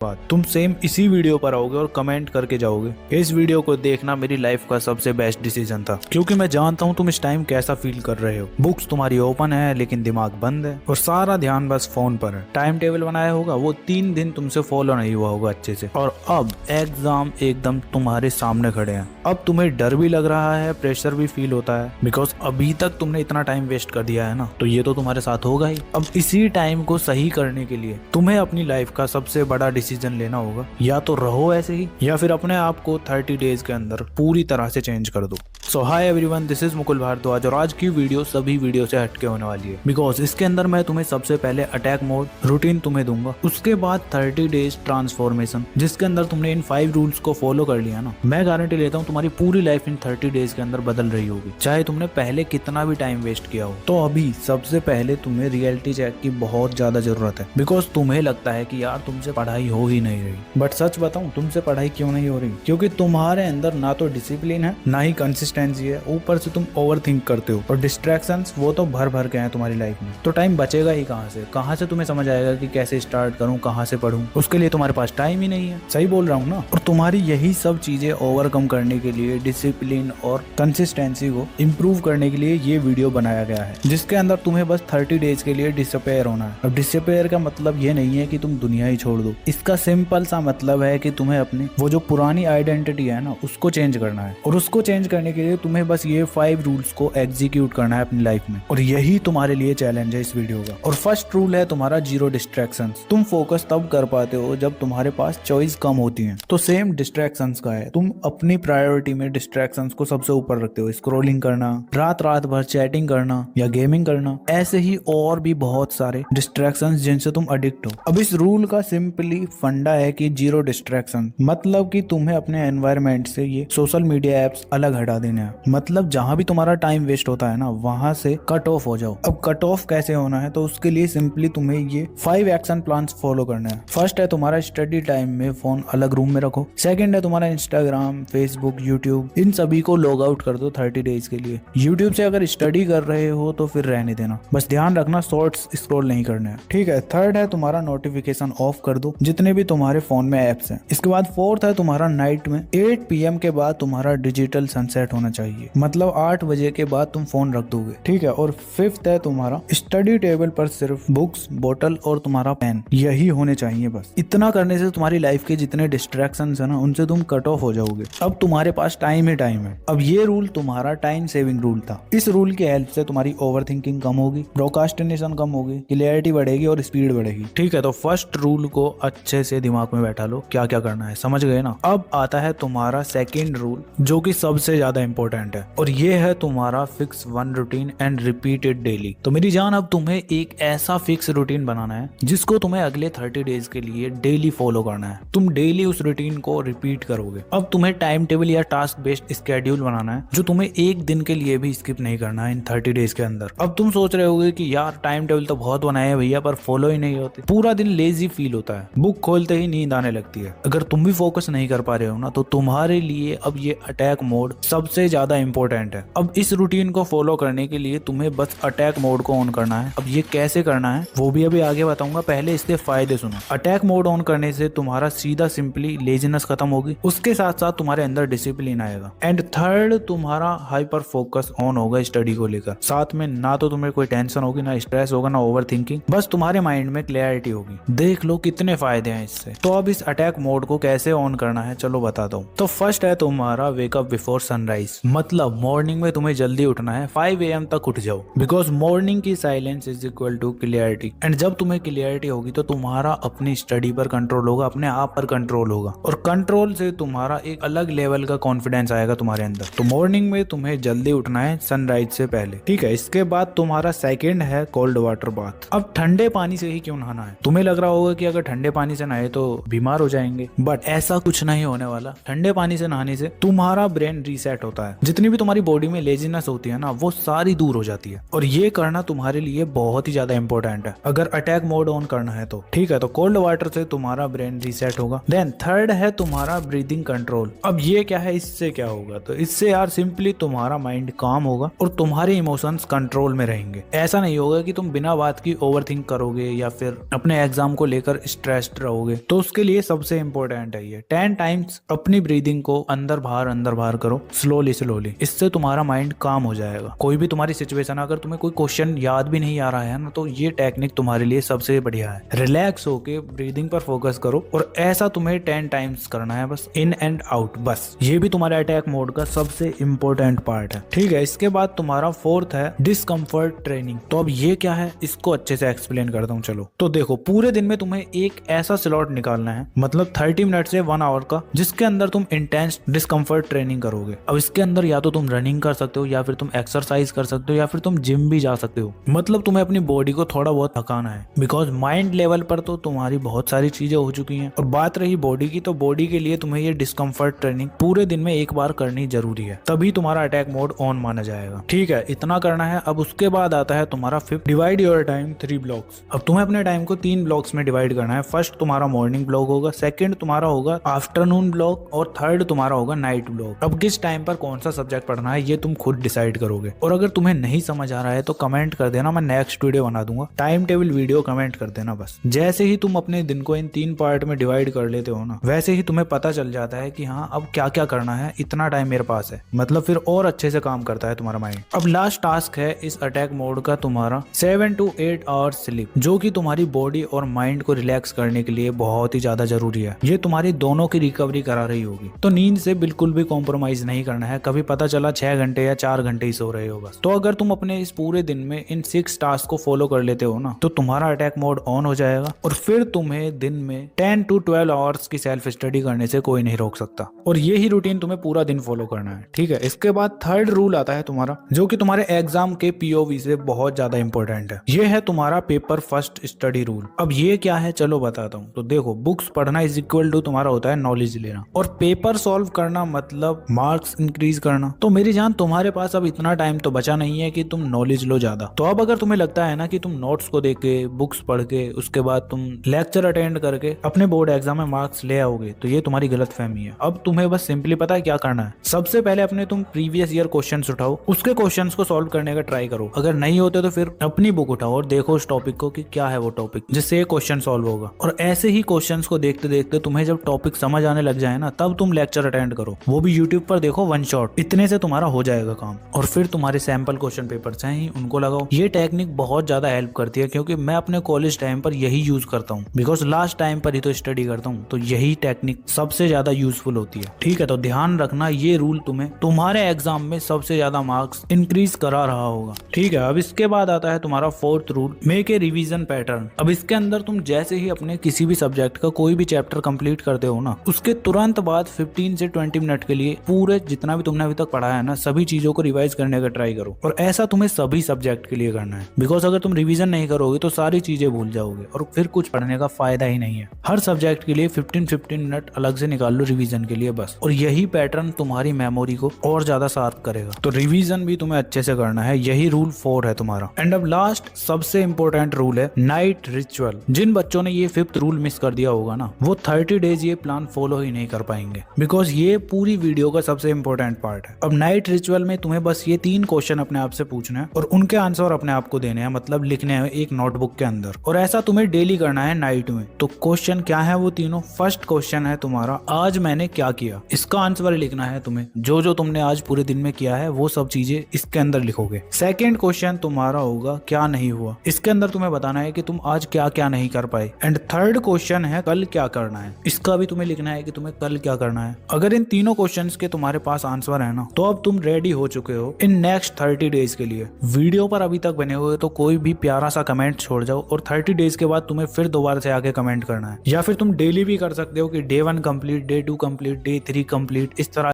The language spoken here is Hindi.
बात तुम सेम इसी वीडियो पर आओगे और कमेंट करके जाओगे इस वीडियो को देखना मेरी लाइफ का सबसे बेस्ट डिसीजन था, क्योंकि मैं जानता हूँ तुम इस टाइम कैसा फील कर रहे हो। बुक्स तुम्हारी ओपन है लेकिन दिमाग बंद है और सारा ध्यान बस फोन पर है। टाइम टेबल बनाया होगा, वो 3 दिन तुमसे फॉलो नहीं हुआ होगा अच्छे से, और अब एग्जाम एकदम तुम्हारे सामने खड़े हैं। अब तुम्हें डर भी लग रहा है, प्रेशर भी फील होता है, बिकॉज अभी तक तुमने इतना टाइम वेस्ट कर दिया है ना, तो ये तो तुम्हारे साथ होगा ही। अब इसी टाइम को सही करने के लिए तुम्हें अपनी लाइफ का सबसे बड़ा डिसीजन लेना होगा। या तो रहो ऐसे ही, या फिर अपने आप को 30 डेज के अंदर पूरी तरह से चेंज कर दो। So hi everyone, this is Mukul Bhardwaj और आज की वीडियो सभी वीडियो से हटके होने वाली है, बिकॉज इसके अंदर मैं तुम्हें सबसे पहले अटैक मोड रूटीन तुम्हें दूंगा, उसके बाद 30 डेज ट्रांसफॉर्मेशन, जिसके अंदर तुमने इन 5 रूल्स को फॉलो कर लिया ना, मैं गारंटी लेता हूँ तुम्हारी पूरी लाइफ इन 30 डेज के अंदर बदल रही होगी, चाहे तुमने पहले कितना भी टाइम वेस्ट किया हो। तो अभी सबसे पहले तुम्हें रियलिटी चेक की बहुत ज्यादा जरूरत है, बिकॉज तुम्हें लगता है कि यार तुमसे पढ़ाई हो ही नहीं रही। बट सच बताऊं, तुमसे पढ़ाई क्यों नहीं हो रही? क्योंकि तुम्हारे अंदर ना तो डिसिप्लिन है, ना ही कंसिस्टेंसी है, ऊपर से तुम ओवर थिंक करते हो, और डिस्ट्रैक्शंस वो तो भर भर के हैं तुम्हारी लाइफ में। तो टाइम बचेगा ही कहाँ से तुम्हें समझ आएगा कि कैसे स्टार्ट करूं, कहाँ से पढूं? उसके लिए तुम्हारे पास टाइम ही नहीं है। सही बोल रहा हूँ ना? और तुम्हारी यही सब चीजें ओवरकम करने के लिए, डिसिप्लिन और कंसिस्टेंसी को इम्प्रूव करने के लिए ये वीडियो बनाया गया है, जिसके अंदर तुम्हें बस 30 डेज के लिए डिसअपेयर होना है। अब डिसअपेयर का मतलब ये नहीं है कि तुम दुनिया ही छोड़ दो, इसका सिंपल सा मतलब है कि तुम्हें अपनी वो जो पुरानी आइडेंटिटी है ना, उसको चेंज करना है। और उसको चेंज करने के लिए तुम्हें बस ये 5 रूल्स को एग्जीक्यूट करना है अपनी लाइफ में, और यही तुम्हारे लिए चैलेंज है इस वीडियो का। और फर्स्ट रूल है तुम्हारा 0 डिस्ट्रैक्शंस। तुम फोकस तब कर पाते हो जब तुम्हारे पास चॉइस कम होती है। तो सेम डिस्ट्रैक्शंस का है, तुम अपनी प्रायोरिटी में डिस्ट्रैक्शंस को सबसे ऊपर रखते हो। स्क्रॉलिंग करना, रात रात भर चैटिंग करना या गेमिंग करना, ऐसे ही और भी बहुत सारे डिस्ट्रैक्शंस जिनसे तुम एडिक्ट हो। अब इस रूल का सिंपली फंडा है कि 0 डिस्ट्रैक्शन, मतलब कि तुम्हें अपने एनवायरनमेंट से ये सोशल मीडिया एप्स अलग हटा देने हैं। मतलब जहां भी तुम्हारा टाइम वेस्ट होता है ना, वहां से कट ऑफ हो जाओ। अब कट ऑफ कैसे होना है? तो उसके लिए सिंपली तुम्हें ये 5 एक्शन प्लान्स फॉलो करना है। फर्स्ट है तुम्हारा स्टडी टाइम में फोन अलग रूम में रखो। सेकंड है तुम्हारा इंस्टाग्राम, फेसबुक, यूट्यूब, इन सभी को लॉग आउट कर दो 30 डेज के लिए। यूट्यूब से अगर स्टडी कर रहे हो तो फिर रहने देना, बस ध्यान रखना शॉर्ट्स स्क्रॉल नहीं करने हैं, ठीक है। थर्ड है तुम्हारा नोटिफिकेशन ऑफ कर दो, जितने भी तुम्हारे फोन में एप्स हैं। इसके बाद फोर्थ है तुम्हारा नाइट में 8 PM के बाद तुम्हारा डिजिटल सनसेट होना चाहिए, मतलब 8 बजे के बाद तुम फोन रख दोगे, ठीक है। और फिफ्थ है तुम्हारा स्टडी टेबल पर सिर्फ बुक्स, बोतल और तुम्हारा पेन, यही होने चाहिए बस। इतना करने से तुम्हारी लाइफ के जितने डिस्ट्रैक्शंस है ना, उनसे तुम कट ऑफ हो जाओगे। अब तुम्हारे पास टाइम ही टाइम है। अब ये रूल तुम्हारा टाइम सेविंग रूल था। इस रूल की हेल्प से तुम्हारी ओवर थिंकिंग कम होगी, प्रोकास्टिनेशन कम होगी, क्लियरिटी बढ़ेगी और स्पीड बढ़ेगी, ठीक है। तो फर्स्ट रूल को अच्छे से दिमाग में बैठा लो, क्या क्या करना है, समझ गए ना? अब आता है तुम्हारा सेकेंड रूल, जो कि सबसे ज्यादा इंपॉर्टेंट है, और ये है तुम्हारा fix 1 routine and repeated daily. तो मेरी जान, अब तुम्हें एक ऐसा फिक्स रूटीन बनाना है जिसको तुम्हें अगले 30 डेज के लिए डेली फॉलो करना है। तुम डेली उस रूटीन को रिपीट करोगे। अब तुम्हें टाइम टेबल या टास्क बेस्ड स्केड्यूल बनाना है, जो तुम्हें एक दिन के लिए भी स्किप नहीं करना है इन 30 डेज के अंदर। अब तुम सोच रहे होगे कि यार टाइम टेबल तो बहुत बनाए हैं भैया, पर फॉलो ही नहीं होते, पूरा दिन लेजी फील होता है, बुक खोलते ही नींद आने लगती है। अगर तुम भी फोकस नहीं कर पा रहे हो ना, तो तुम्हारे लिए अब ये अटैक मोड सबसे ज्यादा इंपॉर्टेंट है। अब इस रूटीन को फॉलो करने के लिए तुम्हें बस अटैक मोड को ऑन करना है। अब ये कैसे करना है वो भी अभी आगे बताऊंगा, पहले इसके फायदे सुनो। अटैक मोड ऑन करने से तुम्हारा सीधा सिंपली लेजीनेस खत्म होगी, उसके साथ साथ तुम्हारे अंदर डिसिप्लिन आएगा। एंड थर्ड, तुम्हारा हाइपर फोकस ऑन होगा स्टडी को लेकर। साथ में ना तो तुम्हें कोई टेंशन होगी, ना स्ट्रेस होगा, ना ओवर थिंकिंग, बस तुम्हारे माइंड में क्लैरिटी होगी। देख लो कितने फायदे हैं इससे। तो अब इस अटैक मोड को कैसे ऑन करना है चलो बताता हूँ। तो फर्स्ट है तुम्हारा वेकअप बिफोर सनराइज, मतलब मॉर्निंग में तुम्हें जल्दी उठना है, 5 AM तक उठ जाओ, बिकॉज मॉर्निंग की silence is equal to clarity. And जब तुम्हें क्लियरिटी होगी तो तुम्हारा अपनी स्टडी पर कंट्रोल होगा, अपने आप पर कंट्रोल होगा, और कंट्रोल से तुम्हारा एक अलग लेवल का कॉन्फिडेंस आएगा तुम्हारे अंदर। तो मॉर्निंग में तुम्हें जल्दी उठना है सनराइज से पहले, ठीक है। इसके बाद तुम्हारा सेकंड है कोल्ड वाटर बाथ। अब ठंडे पानी से ही क्यों नहाना है? तुम्हें लग रहा होगा कि अगर ठंडे पानी से नहाए तो बीमार हो जाएंगे, बट ऐसा कुछ नहीं होने वाला। ठंडे पानी से नहाने से तुम्हारा ब्रेन रीसेट होता है, जितनी भी तुम्हारी बॉडी में लेजीनेस होती है ना, वो सारी दूर हो जाती है, और ये करना तुम्हारे लिए बहुत ही ज्यादा इंपॉर्टेंट है अगर अटैक मोड ऑन करना है तो, ठीक है। तो कोल्ड वाटर से तुम्हारा ब्रेन रीसेट होगा। देन थर्ड है तुम्हारा ब्रीदिंग कंट्रोल। अब ये क्या है, इससे क्या होगा? तो इससे यार सिंपली तुम्हारा माइंड काम होगा और तुम्हारे इमोशंस कंट्रोल में रहेंगे। ऐसा नहीं होगा कि तुम बिना बात की ओवर थिंक करोगे या फिर अपने एग्जाम को लेकर स्ट्रेस्ड रहोगे तो उसके लिए सबसे इंपॉर्टेंट है ये 10 टाइम्स अपनी ब्रीदिंग को अंदर बाहर करो स्लोली। इससे तुम्हारा माइंड काम हो जाएगा। कोई भी तुम्हारी सिचुएशन, अगर तुम्हें कोई क्वेश्चन याद भी नहीं आ रहा है ना, तो ये टेक्निक तुम्हारे लिए सबसे बढ़िया है। रिलैक्स होके ब्रीदिंग पर फोकस करो और ऐसा तुम्हें 10 टाइम्स करना है, बस इन एंड आउट। बस ये भी तुम्हारे अटैक मोड का सबसे इंपॉर्टेंट पार्ट है। ठीक है, इसके बाद तुम्हारा फोर्थ है डिस्कम्फर्ट ट्रेनिंग। तो अब ये क्या है, इसको अच्छे से एक्सप्लेन करता हूँ। चलो तो देखो, पूरे दिन में तुम्हें एक ऐसा स्लॉट निकालना है, मतलब 30 मिनट से 1 आवर का, जिसके अंदर तुम इंटेंस डिस्कम्फर्ट ट्रेनिंग करोगे। अब इसके अंदर या तो तुम रनिंग कर सकते हो, या फिर तुम एक्सरसाइज कर सकते हो, या फिर तुम जिम भी जा सकते हो। मतलब तुम्हें अपनी बॉडी को थोड़ा बहुत थकाना है, बिकॉज माइंड लेवल पर तो तुम्हारी बहुत सारी चीजें हो चुकी हैं। और बात रही बॉडी की, तो बॉडी के लिए तुम्हें ये डिस्कम्फर्ट ट्रेनिंग पूरे दिन में एक बार करनी जरूरी है, तभी तुम्हारा अटैक मोड ऑन माना जाएगा। ठीक है, इतना करना है। अब उसके बाद आता है तुम्हारा fifth, divide your time 3 blocks. अब तुम्हें अपने टाइम को 3 ब्लॉक्स में डिवाइड करना है। फर्स्ट तुम्हारा मॉर्निंग ब्लॉक होगा, सेकंड तुम्हारा होगा आफ्टरनून ब्लॉक, और थर्ड तुम्हारा होगा नाइट ब्लॉक। अब किस टाइम पर कौन सा सब्जेक्ट पढ़ना है ये तुम खुद डिसाइड करोगे। और अगर तुम्हें नहीं समझ आ रहा है तो कमेंट कर देना, मैं नेक्स्ट वीडियो बना दूंगा, टाइम टेबल वीडियो कमेंट कर देना बस। जैसे ही तुम अपने दिन को इन 3 पार्ट में डिवाइड कर लेते हो ना, वैसे ही तुम्हें पता चल जाता है कि हाँ अब क्या क्या करना है, इतना टाइम मेरे पास है। मतलब फिर और अच्छे से काम करता है तुम्हारा माइंड। अब लास्ट टास्क है इस अटैक मोड का तुम्हारा 7 to 8 आवर्स स्लीप, जो कि तुम्हारी बॉडी और माइंड को रिलैक्स करने के लिए बहुत ही ज्यादा जरूरी है। ये तुम्हारी दोनों की रिकवरी करा रही होगी। तो नींद से बिल्कुल भी कॉम्प्रोमाइज नहीं करना है। कभी पता चला 6 घंटे या 4 घंटे ही सो रहे हो बस। तो अगर तुम अपने इस पूरे दिन में इन 6 टास्क को फॉलो कर लेते हो ना, तो तुम्हारा अटैक मोड ऑन हो जाएगा और फिर तुम्हें दिन में 10 to 12 आवर्स की सेल्फ स्टडी करने से कोई नहीं रोक सकता। और यही रूटीन तुम्हें पूरा दिन फॉलो करना है। ठीक है, इसके बाद थर्ड रूल आता है तुम्हारा, जो कि तुम्हारे एग्जाम के पीओवी से बहुत ज्यादा इंपॉर्टेंट है। ये है तुम्हारा पेपर फर्स्ट स्टडी रूल। अब ये क्या है, चलो बताता हूँ। तो देखो, बुक्स पढ़ना इज इक्वल टू तुम्हारा होता है नॉलेज लेना, और पेपर सॉल्व करना मतलब मार्क्स इंक्रीज करना। तो मेरी जान, तुम्हारे पास अब इतना टाइम तो बचा नहीं है कि तुम नॉलेज लो ज्यादा। तो अब अगर तुम्हें लगता है ना कि तुम नोट्स को देख के, बुक्स पढ़ के, उसके बाद तुम लेक्चर अटेंड करके अपने बोर्ड एग्जाम में मार्क्स ले आओगे, तो ये तुम्हारी गलत फहमी है। अब तुम्हें बस सिंपली पता है क्या करना है। सबसे पहले अपने तुम प्रीवियस ईयर क्वेश्चंस उठाओ, उसके क्वेश्चंस को सॉल्व करने का ट्राई करो। अगर नहीं होते तो फिर अपनी बुक उठाओ और देखो उस टॉपिक को कि क्या है वो टॉपिक, जिससे ये क्वेश्चन सॉल्व होगा। और ऐसे ही क्वेश्चंस को देखते देखते तुम्हें जब टॉपिक समझ आने लग जाए ना, तब तुम लेक्चर अटेंड करो, वो भी यूट्यूब पर देखो 1 शॉट। इतने से तुम्हारा हो जाएगा काम। और फिर तुम्हारे सैंपल क्वेश्चन पेपर्स हैं ही, उनको लगाओ। ये टेक्निक बहुत ज्यादा हेल्प करती है, क्योंकि मैं अपने कॉलेज टाइम पर यही यूज करता हूँ, बिकॉज लास्ट टाइम पर ही तो स्टडी करता हूँ। तो यही टेक्निक सबसे ज्यादा यूजफुल होती है। ठीक है, तो ध्यान रखना, ये रूल तुम्हें तुम्हारे एग्जाम में सबसे ज्यादा मार्क्स इंक्रीज करा रहा होगा। ठीक है, अब इसके बाद आता है तुम्हारा fourth rule, make a revision pattern. अब इसके अंदर तुम जैसे ही अपने किसी भी सब्जेक्ट का कोई भी चैप्टर कंप्लीट करते हो ना, उसके तुरंत बाद 15 से 20 मिनट के लिए पूरे जितना भी तुमने अभी तक पढ़ा है ना, सभी चीजों को रिवाइज करने का ट्राई करो। और ऐसा तुम्हें सभी सब्जेक्ट के लिए करना है, बिकॉज अगर तुम रिवीजन नहीं करोगे तो सारी चीजें भूल जाओगे और फिर कुछ पढ़ने का फायदा ही नहीं है। हर सब्जेक्ट के लिए 15-15 मिनट अलग से निकाल लो रिवीजन के लिए बस। और यही पैटर्न तुम्हारी मेमोरी को और ज्यादा शार्प करेगा। तो रिवीजन भी तुम्हें अच्छे से करना है। यही रूल 4 है तुम्हारा। एंड अब लास्ट सबसे इंपॉर्टेंट रूल है नाइट रिचुअल। जिन बच्चों ने ये 5th रूल मिस कर दिया होगा ना, वो 30 डेज ये प्लान फॉलो ही नहीं कर पाएंगे, बिकॉज ये पूरी वीडियो का सबसे इंपॉर्टेंट पार्ट है। अब नाइट रिचुअल में तुम्हें बस ये 3 क्वेश्चन अपने आप से पूछना है और उनके आंसर अपने आप को देने हैं, मतलब लिखने हैं एक नोटबुक के अंदर। और ऐसा तुम्हें डेली करना है नाइट में। तो क्वेश्चन क्या है वो तीनों? फर्स्ट क्वेश्चन है तुम्हारा, आज मैंने क्या किया। इसका आंसर लिखना है तुम्हें, जो जो तुमने आज पूरे दिन में किया है वो सब चीजें इसके अंदर लिखोगे। सेकेंड क्वेश्चन तुम्हारा होगा क्या नहीं हुआ। इसके अंदर तुम्हें बताना है कि तुम आज क्या क्या नहीं कर पाए। एंड थर्ड क्वेश्चन है कल क्या करना है। इसका भी तुम्हें लिखना है कि तुम्हें कल क्या करना है। अगर इन तीनों क्वेश्चंस के तुम्हारे पास आंसर है ना, तो अब तुम रेडी हो चुके हो इन नेक्स्ट 30 डेज के लिए। वीडियो पर अभी तक बने हुए तो कोई भी प्यारा सा कमेंट छोड़ जाओ, और 30 डेज के बाद तुम्हें फिर दोबारा से आके कमेंट करना है। या फिर तुम डेली भी कर सकते हो कि day 1 complete, day 2 complete, day 3 complete, इस तरह